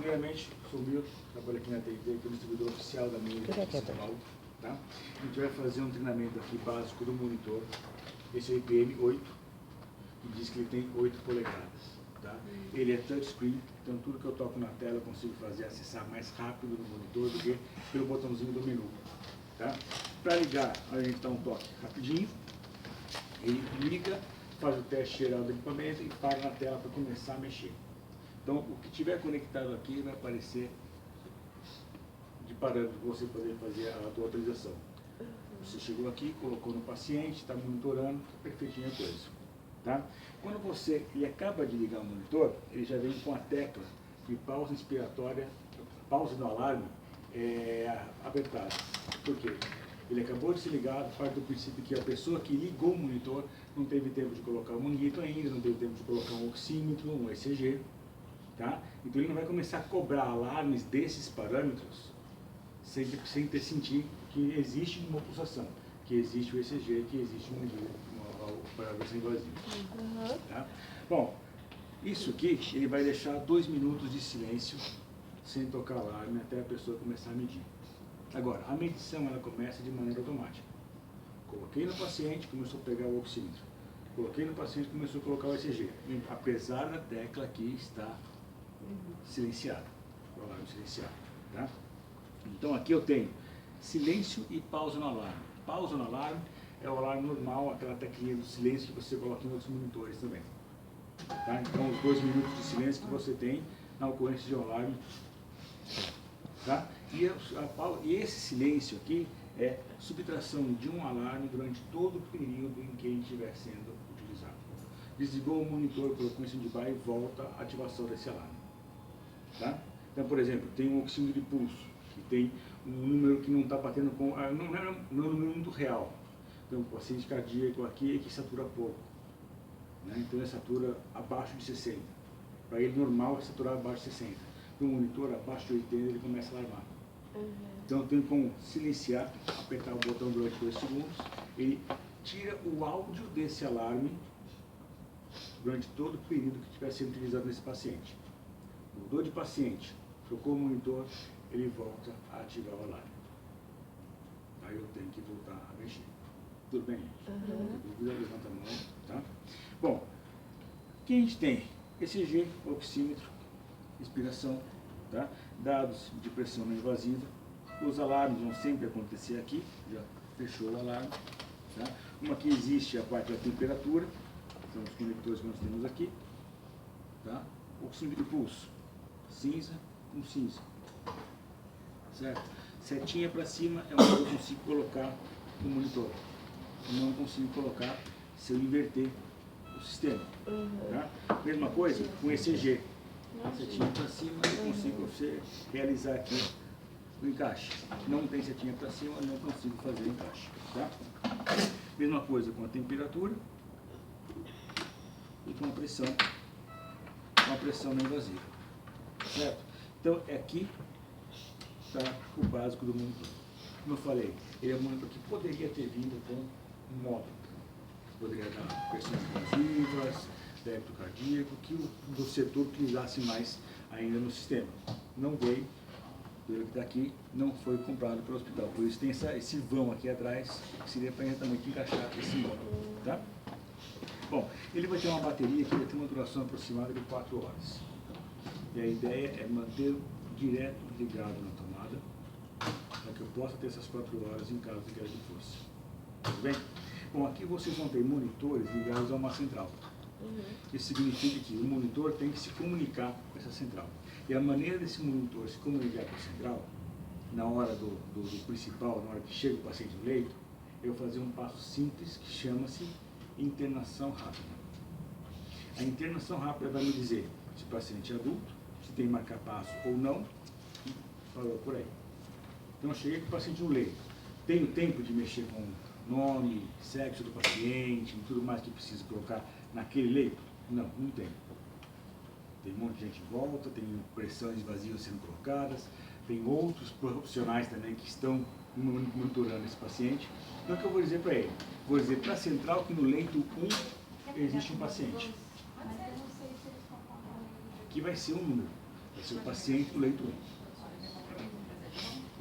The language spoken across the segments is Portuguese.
primeiramente, sou o Milton, trabalho aqui na TID, que é o distribuidor oficial da minha de São Paulo. Tá? A gente vai fazer um treinamento aqui básico do monitor. Esse é o IPM 8, que diz que ele tem 8 polegadas. Tá? Ele é touchscreen, então tudo que eu toco na tela eu consigo fazer acessar mais rápido no monitor do que pelo botãozinho do menu. Tá? Para ligar, a gente dá um toque rapidinho, ele liga, faz o teste geral do equipamento e para na tela para começar a mexer. Então, o que tiver conectado aqui vai aparecer de parâmetro para você poder fazer a tua atualização. Você chegou aqui, colocou no paciente, está monitorando, perfeitinho a coisa. Tá? Quando ele acaba de ligar o monitor, ele já vem com a tecla de pausa inspiratória, pausa do alarme apertada. Por quê? Ele acabou de se ligar, parte do princípio que a pessoa que ligou o monitor não teve tempo de colocar o manguito ainda, não teve tempo de colocar um oxímetro, um ECG. Tá? Então ele não vai começar a cobrar alarmes desses parâmetros sem ter sentido que existe uma pulsação, que existe o ECG, que existe o parâmetro invasivo. Tá? Bom, isso aqui ele vai deixar 2 minutos de silêncio sem tocar alarme até a pessoa começar a medir. Agora, a medição ela começa de maneira automática. Coloquei no paciente, começou a pegar o oxímetro. Coloquei no paciente, começou a colocar o ECG. Apesar da tecla aqui estar silenciada, o alarme silenciado. Tá? Então aqui eu tenho silêncio e pausa no alarme. Pausa no alarme é o alarme normal, aquela teclinha do silêncio que você coloca em outros monitores também. Tá? Então os 2 minutos de silêncio que você tem na ocorrência de um alarme. Tá? E esse silêncio aqui é subtração de um alarme durante todo o período em que ele estiver sendo utilizado. Desligou o monitor, colocou em stand-by e volta a ativação desse alarme. Tá? Então, por exemplo, tem um oxímetro de pulso, que tem um número que não está batendo com... não é um número muito real. Então, o paciente cardíaco aqui é que satura pouco. Né? Então, ele satura abaixo de 60. Para ele, normal é saturar abaixo de 60. Para o monitor, abaixo de 80, ele começa a alarmar. Então, eu tenho como silenciar, apertar o botão durante 2 segundos, ele tira o áudio desse alarme durante todo o período que estiver sendo utilizado nesse paciente. Mudou de paciente, trocou o monitor, ele volta a ativar o alarme. Aí eu tenho que voltar a mexer. Tudo bem, gente? Dúvida, levanta a mão. Tá? Bom, o que a gente tem? ECG, oxímetro, respiração, tá? Dados de pressão não invasiva. Os alarmes vão sempre acontecer aqui, já fechou o alarme. Tá? Uma que existe é a parte da temperatura, são os conectores que nós temos aqui. Tá? Oxímetro de pulso, cinza com cinza. Certo? Setinha para cima é onde eu consigo colocar o monitor. Eu não consigo colocar se eu inverter o sistema. Tá? Mesma coisa com ECG. Setinha para cima eu consigo realizar aqui o encaixe. Não tem setinha para cima, eu não consigo fazer o encaixe. Tá? Mesma coisa com a temperatura e com a pressão não invasiva. Certo? Então, aqui está o básico do monitor. Como eu falei, ele é um monitor que poderia ter vindo com um módulo. Poderia dar pressões invasivas, débito cardíaco, que do setor utilizasse mais ainda no sistema. Não veio, pelo que está aqui, não foi comprado pelo hospital. Por isso tem esse vão aqui atrás, que seria para exatamente encaixar esse módulo. Tá? Bom, ele vai ter uma bateria que vai ter uma duração aproximada de 4 horas. E a ideia é manter direto ligado na tomada, para que eu possa ter essas 4 horas em caso de queda de força. Tudo bem? Bom, aqui vocês vão ter monitores ligados a uma central. Isso significa que o monitor tem que se comunicar com essa central. E a maneira desse monitor se comunicar com a central, na hora do principal, na hora que chega o paciente no leito, eu vou fazer um passo simples que chama-se internação rápida. A internação rápida vai me dizer se o paciente é adulto, se tem marca-passo ou não, e falou por aí. Então eu cheguei com o paciente no leito. Tenho tempo de mexer com nome, sexo do paciente e tudo mais que preciso colocar naquele leito? Não, não tem. Tem um monte de gente em volta, tem pressões invasivas sendo colocadas, tem outros profissionais também que estão monitorando esse paciente. Então o que eu vou dizer para ele? Vou dizer para a central que no leito 1 existe um paciente. Que vai ser um número. Vai ser o paciente do leito 1.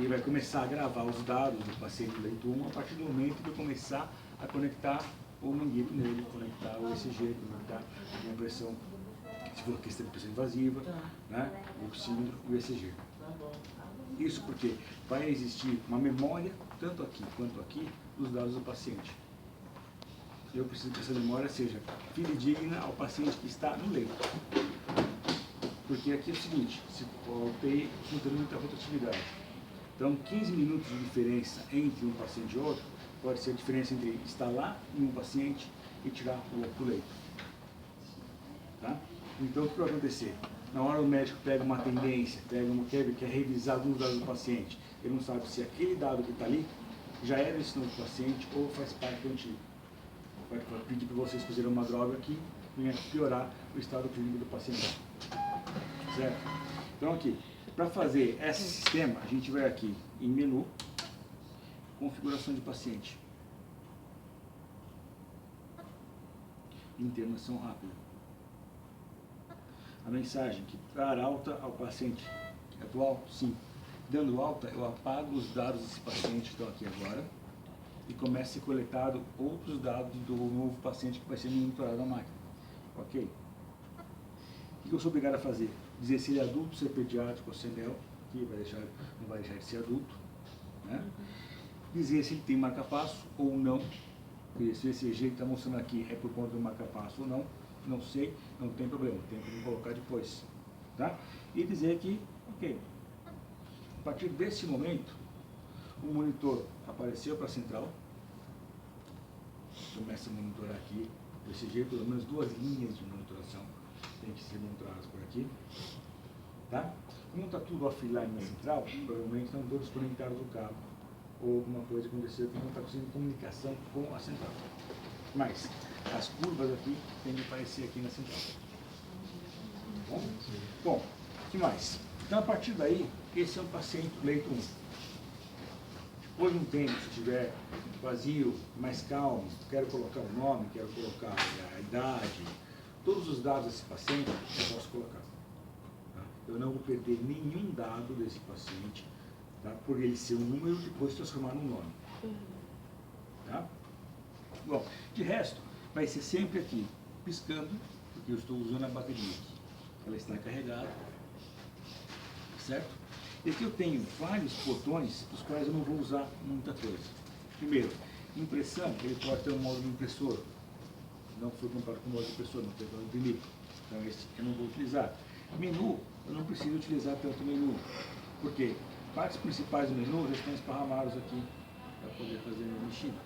E vai começar a gravar os dados do paciente do leito 1 a partir do momento que eu começar a conectar o manguito nele, conectar o ECG, conectar a pressão, se for questão de pressão invasiva, né, o oxímetro e o ECG. Isso porque vai existir uma memória, tanto aqui quanto aqui, dos dados do paciente. Eu preciso que essa memória seja fidedigna ao paciente que está no leito. Porque aqui é o seguinte, se o UTI funciona muita rotatividade. Então, 15 minutos de diferença entre um paciente e outro pode ser a diferença entre instalar em um paciente e tirar o outro do leito. Tá? Então, o que vai acontecer? Na hora o médico pega uma tendência, quer revisar alguns dados do paciente, ele não sabe se aquele dado que está ali já era esse novo paciente ou faz parte do antigo. Vai pedir para vocês fazerem uma droga que venha piorar o estado clínico do paciente. Certo? Então aqui, para fazer esse sistema, a gente vai aqui em menu, configuração de paciente, internação rápida. A mensagem que dar alta ao paciente atual, sim. Dando alta, eu apago os dados desse paciente que estão aqui agora e começa a ser coletado outros dados do novo paciente que vai ser monitorado na máquina. Ok? O que eu sou obrigado a fazer? Dizer se ele é adulto, se é pediátrico ou se é neo, que não vai deixar de ser adulto. Né? Dizer se ele tem marca-passo ou não. Se o ECG que está mostrando aqui é por conta do marca-passo ou não. Não sei, não tem problema, tem que colocar depois. Tá? E dizer que, ok, a partir desse momento, o monitor apareceu para a central, começa a monitorar aqui, o ECG, pelo menos 2 linhas de monitoração tem que ser monitoradas por aqui. Tá? Como está tudo offline na central, provavelmente estão todos conectados ao cabo, ou alguma coisa aconteceu que não está conseguindo comunicação com a central. Mas as curvas aqui têm que aparecer aqui na central. Bom, o que mais? Então, a partir daí, esse é um paciente leito 1. Depois de um tempo, se estiver vazio, mais calmo, quero colocar o nome, quero colocar a idade, todos os dados desse paciente, eu posso colocar. Tá? Eu não vou perder nenhum dado desse paciente, tá? Por ele ser um número e depois transformar num nome. Tá? Bom, de resto, vai ser sempre aqui, piscando, porque eu estou usando a bateria aqui. Ela está carregada, certo? E aqui eu tenho vários botões, dos quais eu não vou usar muita coisa. Primeiro, impressão, ele pode ter um módulo impressor. Não foi comprado com módulo impressor, não tem para imprimir. Então esse eu não vou utilizar. Menu, eu não preciso utilizar tanto menu. Por quê? Partes principais do menu já estão esparramados aqui, para poder fazer a mexida.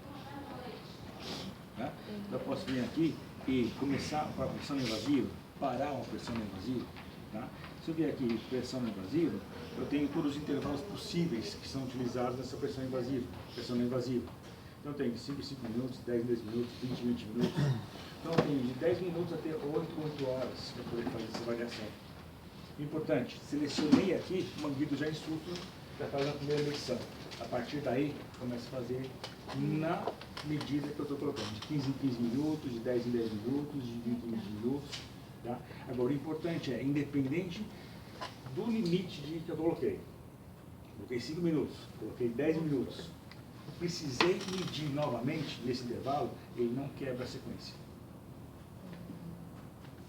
Tá? Então eu posso vir aqui e começar com a pressão invasiva, parar uma pressão invasiva. Tá? Se eu vier aqui pressão invasiva, eu tenho todos os intervalos possíveis que são utilizados nessa pressão invasiva. Então eu tenho 5 minutos, 10 minutos, 20 minutos. Então eu tenho de 10 minutos até 8 horas para poder fazer essa variação. Importante, selecionei aqui, o manguito já insufla, já faz a primeira medição. A partir daí, começo a fazer na medida que eu estou colocando, de 15 em 15 minutos, de 10 em 10 minutos, de 20 em 20 minutos. Tá? Agora, o importante é, independente do limite que eu coloquei 5 minutos, coloquei 10 minutos, precisei medir novamente nesse intervalo, ele não quebra a sequência.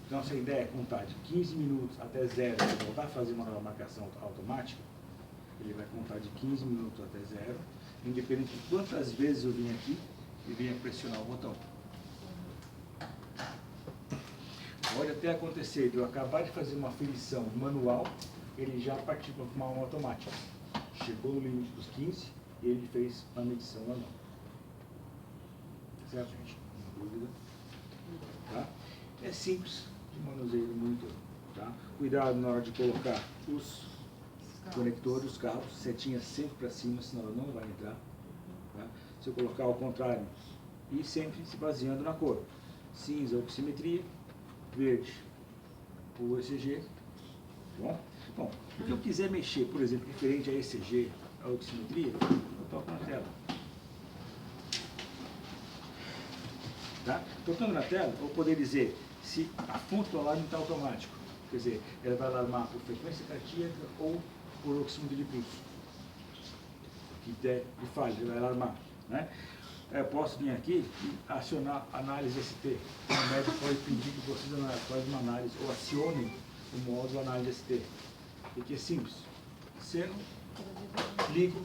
Então, se a ideia é contar de 15 minutos até 0 e voltar a fazer uma nova marcação automática, ele vai contar de 15 minutos até 0, independente de quantas vezes eu vim aqui e venha pressionar o botão. Pode até acontecer de eu acabar de fazer uma aferição manual, ele já partiu para uma automática. Chegou no limite dos 15 e ele fez uma medição manual. Certo, gente? Não dúvida? Tá? É simples de manuseio do monitor. Tá? Cuidado na hora de colocar os conectores, os cabos, setinha sempre para cima, senão ela não vai entrar. Tá? Se eu colocar ao contrário, e sempre se baseando na cor. Cinza, oximetria, verde, o ECG. Bom, o que eu quiser mexer, por exemplo, diferente a ECG, a oximetria, eu toco na tela. Tá? Tocando na tela, eu vou poder dizer se a fonte do alarme está automático. Quer dizer, ela vai alarmar por frequência cardíaca ou por oxímetro de pulso. O que der de falha, ele vai alarmar. Né? Eu posso vir aqui e acionar análise ST. O médico pode pedir que vocês fazem uma análise ou acionem o módulo análise ST. Porque é simples. Seno, ligo,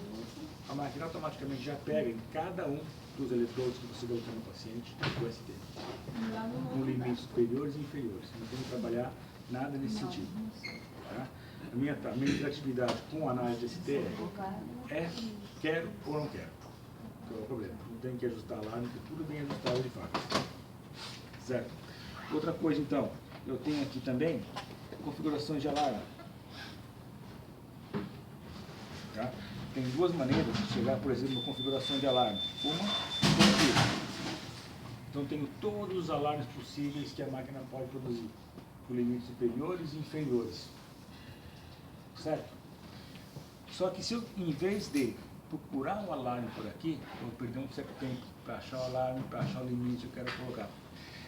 a máquina automaticamente já pega em cada um dos eletrodos que você colocou no paciente o ST. Com limites superiores e inferiores. Não tem que trabalhar nada nesse sentido. Tá? A minha interatividade com a análise de ST é quero ou não quero. Qual é o problema? Não tem que ajustar lá, porque tudo bem ajustado de fábrica. Certo? Outra coisa então, eu tenho aqui também configurações de alarme. Tá? Tem duas maneiras de chegar, por exemplo, na configuração de alarme. Uma, aqui. Então tenho todos os alarmes possíveis que a máquina pode produzir, por limites superiores e inferiores. Certo? Só que se eu, em vez de procurar um alarme por aqui, eu vou perder um certo tempo para achar o alarme, para achar o limite que eu quero colocar.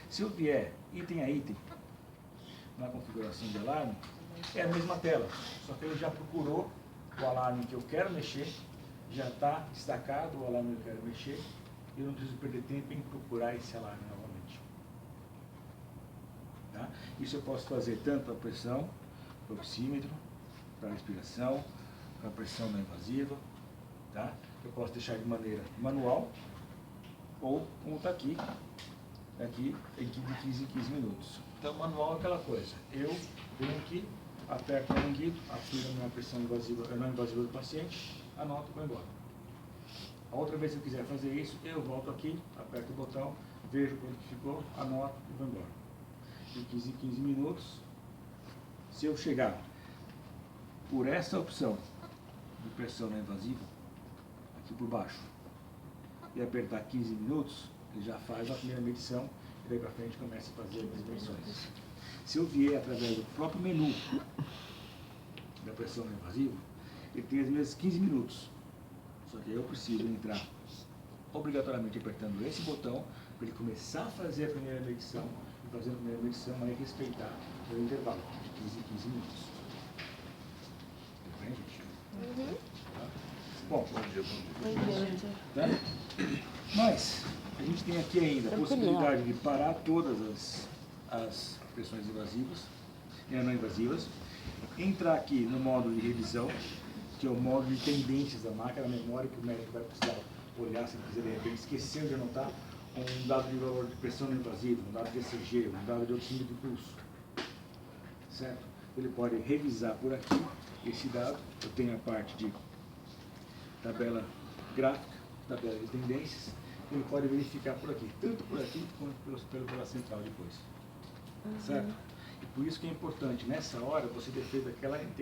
Se eu vier item a item na configuração de alarme, é a mesma tela, só que ele já procurou o alarme que eu quero mexer, já está destacado o alarme que eu quero mexer, e eu não preciso perder tempo em procurar esse alarme novamente. Tá? Isso eu posso fazer tanto para a pressão, para o oxímetro, para a respiração, para a pressão não invasiva. Tá? Eu posso deixar de maneira manual, ou como está aqui em 15 em 15 minutos. Então, manual é aquela coisa, eu venho aqui, aperto o manguito, afiro a minha pressão invasiva, não invasiva do paciente, anoto e vou embora. A outra vez que eu quiser fazer isso, eu volto aqui, aperto o botão, vejo quanto que ficou, anoto e vou embora. De 15 em 15 minutos, se eu chegar por essa opção de pressão não invasiva, aqui por baixo, e apertar 15 minutos, ele já faz a primeira medição e daí para frente começa a fazer as medições. Se eu vier através do próprio menu da pressão não invasiva, ele tem as mesmas 15 minutos. Só que eu preciso entrar obrigatoriamente apertando esse botão para ele começar a fazer a primeira medição e fazer a primeira medição aí respeitar o intervalo de 15 em 15 minutos. Tudo bem, gente? Uhum. Tá? Bom, Bom dia. tá? Mas a gente tem aqui ainda a possibilidade de parar todas as pressões invasivas e não invasivas, entrar aqui no módulo de revisão, que é o módulo de tendências da máquina, a memória que o médico vai precisar olhar se ele quiser de repente esqueceu de anotar um dado de valor de pressão não invasiva, um dado de ECG, um dado de oxímetro de pulso. Certo? Ele pode revisar por aqui esse dado. Eu tenho a parte de tabela gráfica, tabela de tendências, ele pode verificar por aqui, tanto por aqui quanto pela central depois. Certo? E por isso que é importante, nessa hora, você ter feito aquela